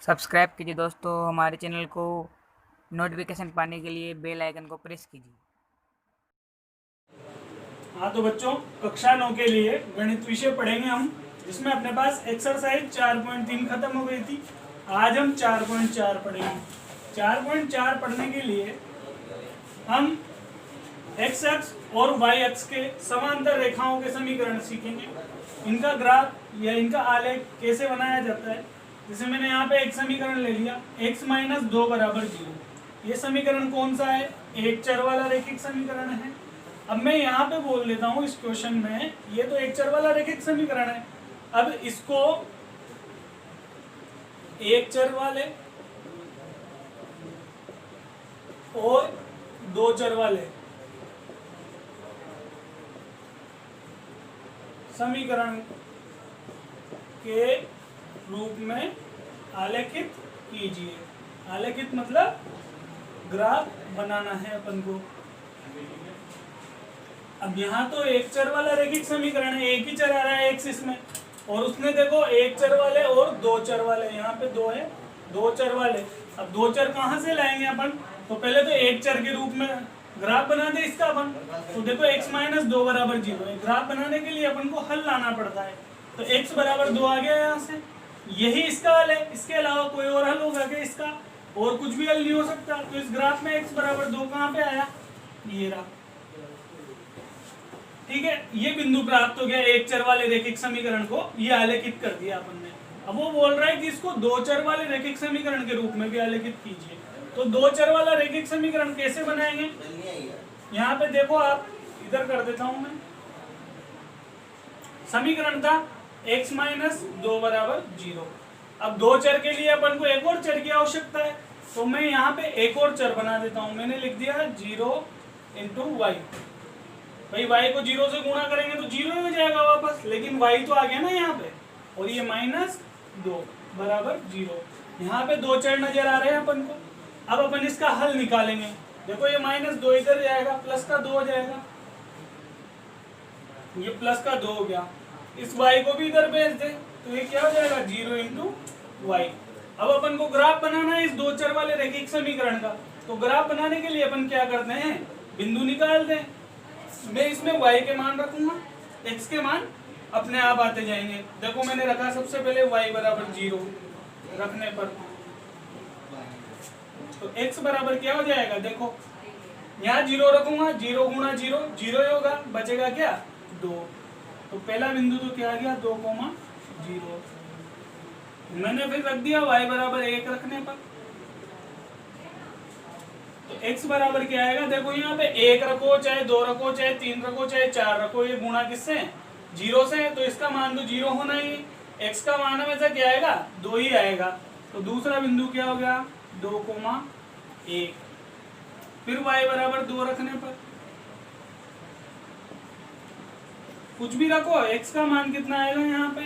Subscribe कीजिए दोस्तों हमारे चैनल को। नोटिफिकेशन पाने के लिए बेल आइकन को प्रेस कीजिए। हाँ तो बच्चों, कक्षा 9 के लिए गणित विषय पढ़ेंगे हम, जिसमें अपने पास एक्सरसाइज 4.3 खत्म हो गई थी। आज हम 4.4 पढ़ेंगे। 4.4 पढ़ने के लिए हम एक्स अक्ष और वाई अक्ष के समांतर रेखाओं के समीकरण सीखेंगे। इनका ग्राफ या इनका आलेख कैसे बनाया जाता है। जैसे मैंने यहाँ पे एक समीकरण ले लिया, x - 2 = 0। ये समीकरण कौन सा है? एक चर वाला रैखिक समीकरण है। अब मैं यहाँ पे बोल देता हूँ इस क्वेश्चन में, ये तो एक चर वाला रैखिक समीकरण है। अब इसको एक चर वाले और दो चर वाले समीकरण के रूप में आलेखित कीजिए। आलेखित मतलब ग्राफ बनाना है अपन को। अब यहाँ तो एक चर वाला रैखिक समीकरण है, एक ही चर आ रहा है एक्स इसमें, और उसने देखो एक चर वाले और दो चर वाले, यहाँ पे दो है, दो चर वाले। अब दो चर कहाँ से लाएंगे अपन? तो पहले तो एक चर के रूप में ग्राफ बना दे इसका अपन। तो देखो x - 2 = 0 ग्राफ बनाने के लिए अपन को हल लाना पड़ता है। तो x = 2 आ गया यहाँ से, यही इसका हल है। इसके अलावा कोई और हल होगा क्या इसका? और कुछ भी हल नहीं हो सकता। तो इस ग्राफ में x = 2 कहाँ पे आया? ये रहा। ठीक है, ये बिंदु प्राप्त हो गया। एक चर वाले रैखिक समीकरण को ये आलेखित कर दिया अपन ने। अब वो बोल रहा है कि इसको दो चर वाले रैखिक समीकरण के रूप में भी आलेखित कीजिए। तो दो चर वाला रैखिक समीकरण कैसे बनाएंगे? यहाँ पे देखो, आप इधर कर देता हूं मैं। समीकरण था x - 2 = 0। अब दो चर के लिए अपन को एक और चर की आवश्यकता है, तो मैं यहाँ पे एक और चर बना देता हूं। मैंने लिख दिया 0 × y। भाई y को 0 से गुणा करेंगे तो 0 ही हो जाएगा वापस, लेकिन y तो आ गया ना यहाँ पे, और ये -2 = 0। यहाँ पे दो चर नजर आ रहे हैं अपन को। अब अपन इसका हल निकालेंगे। देखो, ये -2 इधर जाएगा, प्लस का 2 हो जाएगा, ये प्लस का 2 हो गया। इस y को भी इधर भेज दे तो ये क्या हो जाएगा? 0 × y। अब अपन को ग्राफ बनाना है इस दो चर वाले रैखिक समीकरण का। तो ग्राफ बनाने के लिए अपन क्या करते हैं? बिंदु निकाल दें। मैं इसमें y के मान रखूंगा, x के मान अपने आप आते जाएंगे। देखो, मैंने रखा सबसे पहले y = 0 रखने पर, तो x बराबर क्या हो जाएगा? देखो, यहाँ 0 रखूंगा, 0 × 0 0 ही होगा, बचेगा क्या? 2। तो पहला बिंदु तो क्या आ गया? 2, 0। मैंने फिर रख दिया y = 1 रखने पर। तो x बराबर क्या आएगा? देखो, यहाँ पे 1 रखो, चाहे 2 रखो, चाहे 3 रखो, चाहे 4 रखो, ये गुणा किससे? 0 से। तो इसका मान तो 0 होना ही। x का मान हमेशा क्या आएगा? 2 ही आएगा। तो दूसरा बिंदु क्या हो गया? 2, 1। फिर y = 2 रखने पर कुछ भी रखो, x का मान कितना आएगा? यहाँ पे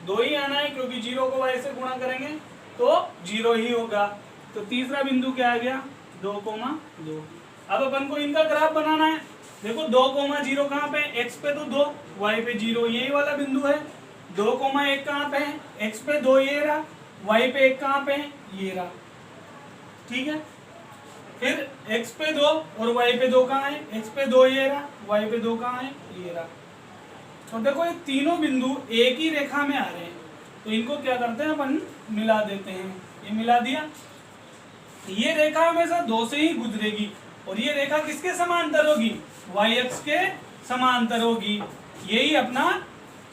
2 ही आना है, क्योंकि 0 को y से गुणा करेंगे तो 0 ही होगा। तो तीसरा बिंदु क्या आ गया? 2, 2। अब अपन को इनका ग्राफ बनाना है। देखो, 2, 0 कहाँ पे? x पे तो 2, y पे 0, यही वाला बिंदु है। 2, 1 कहाँ पे है? x पे 2 ये रहा, y पे 1 कहाँ पे है? ये रहा। ठीक है, फिर x पे 2 और y पे 2 कहाँ है? x पे 2 ये रहा, y पे 2 कहाँ है? ये रहा। तो देखो, ये तीनों बिंदु एक ही रेखा में आ रहे हैं, तो इनको क्या करते हैं अपन? मिला देते हैं। ये मिला दिया। ये रेखा हमेशा 2 से ही गुजरेगी, और ये रेखा किसके समांतर होगी? y अक्ष के समांतर होगी। यही अपना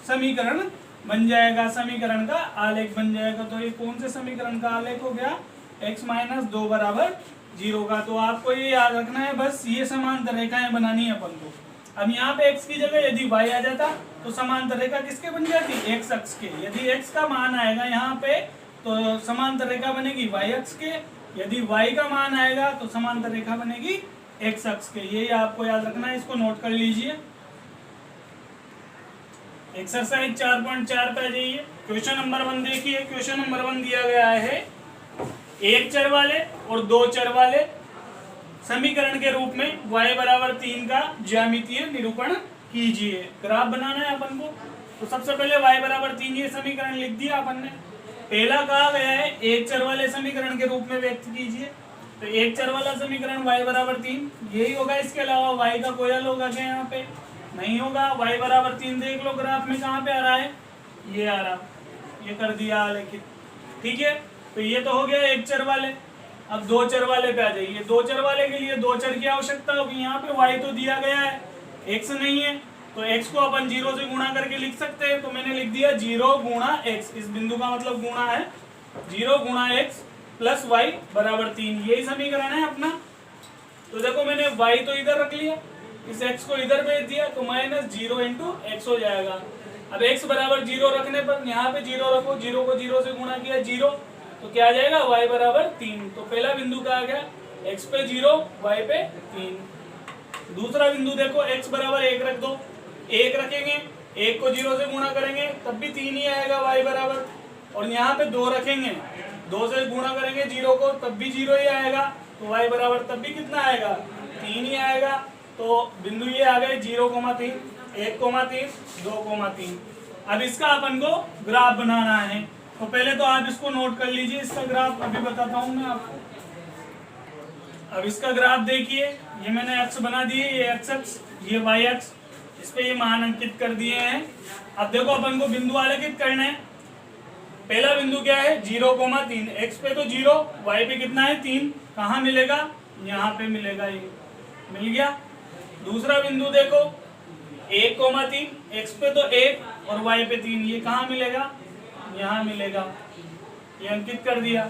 समीकरण बन जाएगा, समीकरण का आलेख बन जाएगा। तो ये कौन से समीकरण का आलेख हो गया? x - 2 = 0 का। तो आपको ये याद रखना है, बस ये समांतर रेखाएं बनानी है अपन को। अब यहाँ पे x की जगह यदि y आ जाता तो समांतर रेखा किसके बन जाती? x अक्ष के। यदि x का मान आएगा यहाँ पे तो समांतर रेखा बनेगी y अक्ष के। यदि y का मान आएगा तो समांतर रेखा बनेगी x अक्ष के। यही आपको याद रखना है, इसको नोट कर लीजिए। एक्सरसाइज 4.4 पे आ जाइए। क्वेश्चन नंबर 1 देखिए। क्वेश्चन नंबर 1 दिया गया है, एक चर वाले और दो चर वाले समीकरण के रूप में y = 3 का ज्यामितीय निरूपण कीजिए। ग्राफ बनाना है अपन को। तो सबसे पहले y = 3 ये समीकरण लिख दिया अपन ने। पहला कहा गया है एक चर वाले समीकरण के रूप में व्यक्त कीजिए, तो एक चर वाला समीकरण y बराबर 3 यही होगा, इसके अलावा y का कोई हल होगा क्या यहाँ पे? नहीं होगा। y बराबर 3 देख लो ग्राफ में कहाँ पे आ रहा है, ये आ रहा, ये कर दिया आलेखित। ठीक है, तो ये तो हो गया एक चर वाले। अब दो चर वाले पे आ जाइए। दो चर वाले के लिए दो चर की आवश्यकता होगी। यहाँ पे y तो दिया गया है, x नहीं है, तो x को अपन 0 से गुणा करके लिख सकते हैं। तो मैंने लिख दिया 0 गुणा x, इस बिंदु का मतलब गुणा है, 0 गुणा x प्लस y बराबर 3, यही समीकरण है अपना। तो देखो मैंने y तो इधर रख लिया, इस x को इधर भेज दिया, तो माइनस 0 इंटू एक्स हो जाएगा। अब x बराबर 0 रखने पर यहाँ पे 0 रखो, 0 को 0 से गुणा किया 0, तो क्या आ जाएगा y बराबर 3। तो पहला बिंदु का आ गया x पे 0, y पे 3। दूसरा बिंदु देखो x बराबर 1 रख दो, 1 रखेंगे, 1 को 0 से गुणा करेंगे तब भी 3 ही आएगा y बराबर। और यहाँ पे 2 रखेंगे, 2 से गुणा करेंगे 0 को तब भी 0 ही आएगा, तो y बराबर तब भी कितना आएगा, 3 ही आएगा। तो बिंदु ये आ गए 0,3, 1,3, 2,3। अब इसका अपन को ग्राफ बनाना है, तो पहले तो आप इसको नोट कर लीजिए, इसका ग्राफ अभी बताता हूँ मैं आपको। अब इसका ग्राफ देखिए, ये मैंने अक्ष बना दिए, ये x अक्ष, ये y अक्ष, इस पे ये मान अंकित कर दिए हैं। अब देखो अपन को बिंदु आलेखित करना है। पहला बिंदु क्या है 0,3, x पे तो 0, y पे कितना है 3, कहाँ मिलेगा, यहाँ पे मिलेगा, ये मिल गया। दूसरा बिंदु देखो 1,3, x पे तो 1 और y पे 3, ये कहाँ मिलेगा, यहाँ मिलेगा, ये अंकित कर दिया।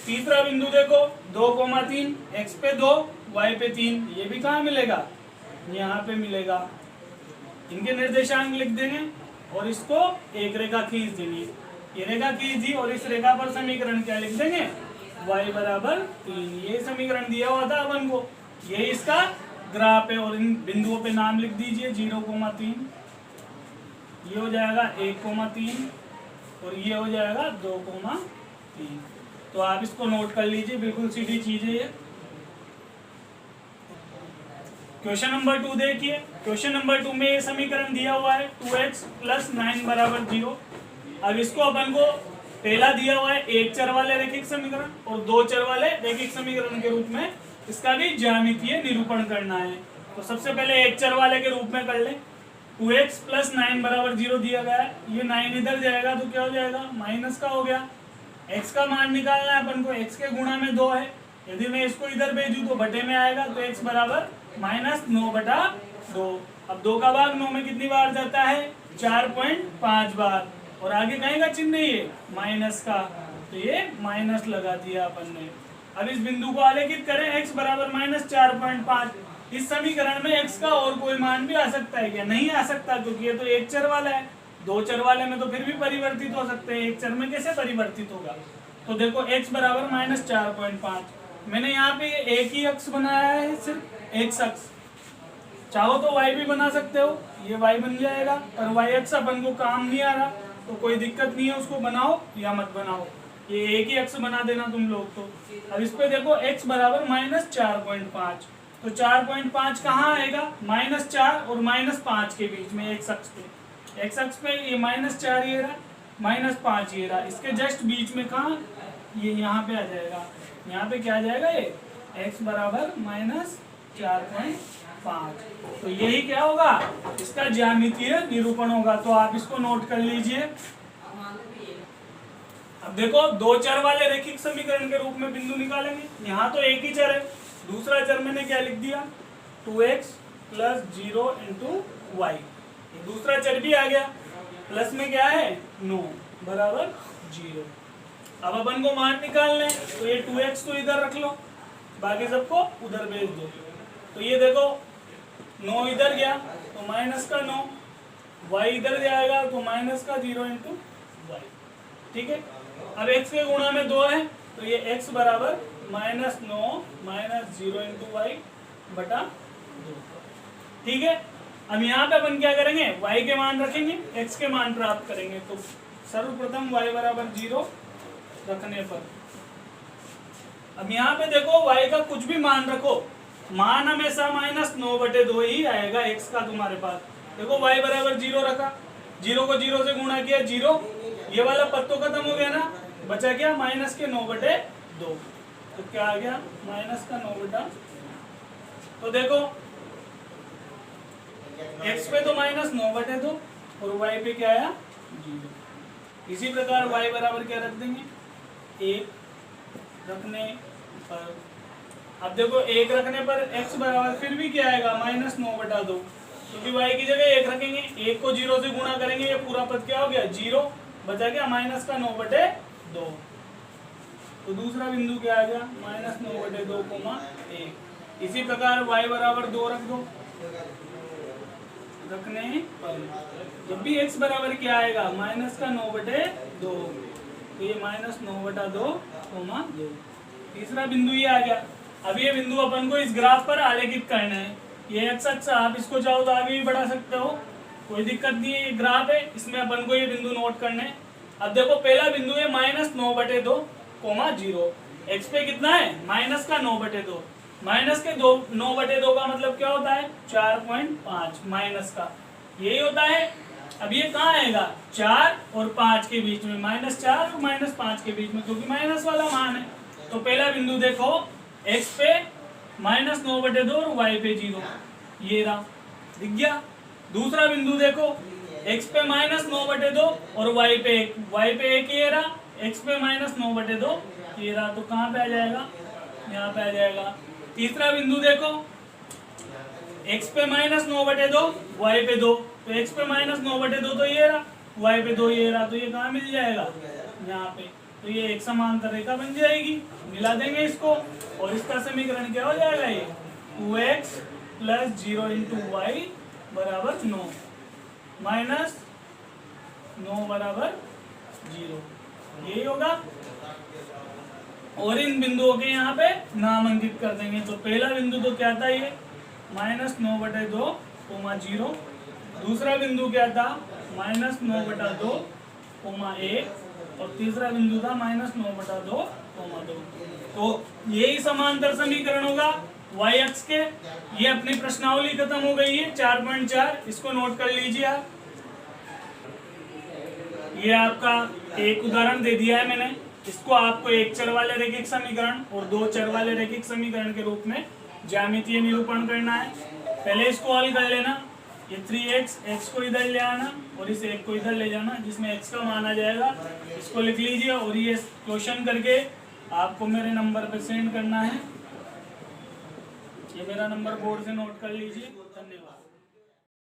तीसरा बिंदु देखो 2,3, x पे 2, y पे 3, ये भी कहाँ मिलेगा, यहाँ पे मिलेगा। इनके निर्देशांक लिख देंगे और इसको एक रेखा खींच देंगे, ये रेखा खींच दी और इस रेखा पर समीकरण क्या लिख देंगे, y बराबर 3। ये समीकरण दिया हुआ था अपन को, ये इसका ग्राफ है। और इन बिंदुओं पे नाम लिख दीजिए, 0,3, ये हो जाएगा 1,3 और ये हो जाएगा 2,3। तो आप इसको नोट कर लीजिए, बिल्कुल सीधी चीज है ये। क्वेश्चन नंबर 2 देखिए। क्वेश्चन नंबर 2 में ये समीकरण दिया हुआ है 2x प्लस 9 बराबर 0। अब इसको अपन को पहला दिया हुआ है एक चर वाले रैखिक समीकरण और दो चर वाले रैखिक समीकरण के रूप में इसका भी ज्यामितीय निरूपण करना है। तो सबसे पहले एक चर वाले के रूप में कर ले। 2x प्लस 9 बराबर 0 दिया गया है, ये 9 इधर जाएगा तो क्या हो जाएगा, माइनस का हो गया। x का मान निकालना है अपन को, x के गुणा में 2 है, यदि मैं इसको इधर भेजूं तो बटे में आएगा, तो x बराबर -9/2। अब 2 का भाग 9 में कितनी बार जाता है, 4.5 बार, और आगे कहीं का चिन्ह नहीं है माइनस का, तो ये माइनस लगा दिया अपन ने। अब इस बिंदु को आलेखित करें, x बराबर -4.5। इस समीकरण में x का और कोई मान भी आ सकता है क्या, नहीं आ सकता, क्योंकि ये तो एक चर वाला है। दो चर वाले में तो फिर भी परिवर्तित हो सकते हैं, एक चर में कैसे परिवर्तित होगा। तो देखो x बराबर -4.5, मैंने यहाँ पे एक ही अक्ष बनाया है, सिर्फ x अक्ष। चाहो तो y भी बना सकते हो, ये y बन जाएगा, पर y अक्ष अपन को काम नहीं आ रहा, तो कोई दिक्कत नहीं है, उसको बनाओ या मत बनाओ, ये एक ही अक्ष बना देना तुम लोग। तो अब इस पे देखो x बराबर -4.5, तो 4.5 कहाँ आएगा, -4 और -5 के बीच में x अक्ष पे। x अक्ष पे ये -4 ये रहा, -5 ये रहा, इसके जस्ट बीच में कहाँ, ये यहाँ पे आ जाएगा। यहाँ पे क्या आ जाएगा, ये x बराबर -4.5। तो यही क्या होगा, इसका ज्यामितीय निरूपण होगा। तो आप इसको नोट कर लीजिए। अब देखो दो चर वाले रैखिक समीकरण के रूप में बिंदु निकालेंगे। यहाँ तो एक ही चर है, दूसरा चर मैंने क्या लिख दिया, 2x प्लस 0 इंटू वाई। दूसरा चर भी आ गया, प्लस में क्या है 9 बराबर 0। अब अपन को मान निकालना है, तो ये 2x तो इधर रख लो, बाकी सबको उधर भेज दो। तो ये देखो 9 इधर गया तो माइनस का 9, y इधर जाएगा तो माइनस का 0 इंटू वाई। ठीक है, अब x के गुणा में 2 है, तो ये x बराबर -9 -0 इंटू वाई बटा 2। ठीक है, अब यहाँ पे अपन क्या करेंगे, y के मान रखेंगे, x के मान प्राप्त करेंगे। तो सर्वप्रथम y बराबर 0 रखने पर, अब यहाँ पे देखो y का कुछ भी मान रखो, मान हमेशा -9/2 ही आएगा x का तुम्हारे पास। देखो y बराबर 0 रखा, 0 को 0 से गुणा किया 0, ये वाला पद तो खत्म हो गया ना, बचा क्या माइनस के 9/2। तो क्या आ गया माइनस का 9/। तो देखो x पे तो माइनस 9/2 और y पे क्या आया 0। इसी प्रकार y बराबर क्या रख देंगे 1 रखने पर। अब देखो 1 रखने पर x बराबर फिर भी क्या आएगा माइनस 9/2, क्योंकि y की जगह 1 रखेंगे, 1 को 0 से गुणा करेंगे, ये पूरा पद क्या हो गया 0, बचा क्या माइनस का 9/2। तो दूसरा बिंदु क्या आ गया माइनस 9/2, 1। इसी प्रकार y बराबर 2 रख दो रखने पर। जब भी x बराबर क्या आएगा माइनस का 9/2, तो ये माइनस 9/2, 2। तीसरा बिंदु ये आ गया। अब ये बिंदु अपन को इस ग्राफ पर आलेखित करना है। ये x अक्ष, आप इसको चाहो तो आगे भी बढ़ा सकते हो, कोई दिक्कत नहीं है। ये ग्राफ है, इसमें अपन को ये बिंदु नोट करने हैं। अब देखो पहला बिंदु है माइनस 9/2, 0। x पे कितना है माइनस का 9/2, माइनस के 9/2 का मतलब क्या होता है 4.5 माइनस का, यही होता है। अब ये कहाँ आएगा 4 और 5 के बीच में, -4 और -5 के बीच में, क्योंकि माइनस वाला मान है। तो पहला बिंदु देखो x पे माइनस 9/2 और y पे 0, ये रहा, दिख गया। दूसरा बिंदु देखो x पे माइनस 9/2 और y पे 1, ये रहा, x पे माइनस 9/2, ये रहा। तो कहाँ पे आ जाएगा यहाँ पे आ जाएगा। तीसरा बिंदु देखो x पे माइनस 9/2, y पे 2, तो x पे माइनस 9/2 तो ये रहा, y पे 2 ये रहा, तो ये कहाँ मिल जाएगा यहाँ पे। तो ये एक समांतर रेखा बन जाएगी, मिला देंगे इसको, और इसका समीकरण क्या हो जाएगा ये 2x + 0 × y बराबर 9, माइनस 9 बराबर 0, यही होगा। और इन बिंदुओं के यहाँ पे नाम अंकित कर देंगे। तो पहला बिंदु तो क्या था ये माइनस 9/2, 0। दूसरा बिंदु क्या था माइनस 9/2, 1। और तीसरा बिंदु था माइनस 9/2, 2। तो यही समांतर समीकरण होगा y अक्ष के। ये अपनी प्रश्नावली खत्म हो गई है 4.4, इसको नोट कर लीजिए आप। ये आपका एक उदाहरण दे दिया है मैंने, इसको आपको एक चर वाले रैखिक समीकरण और 2 चर वाले रैखिक समीकरण के रूप में ज्यामितीय निरूपण करना है। पहले इसको हल कर लेना, ये 3x, x को इधर ले आना और इस 1 को इधर ले जाना, जिसमें x का मान आ जाएगा, इसको लिख लीजिए। और ये क्वेश्चन करके आपको मेरे नंबर पे सेंड करना है। ये मेरा नंबर बोर्ड से नोट कर लीजिए।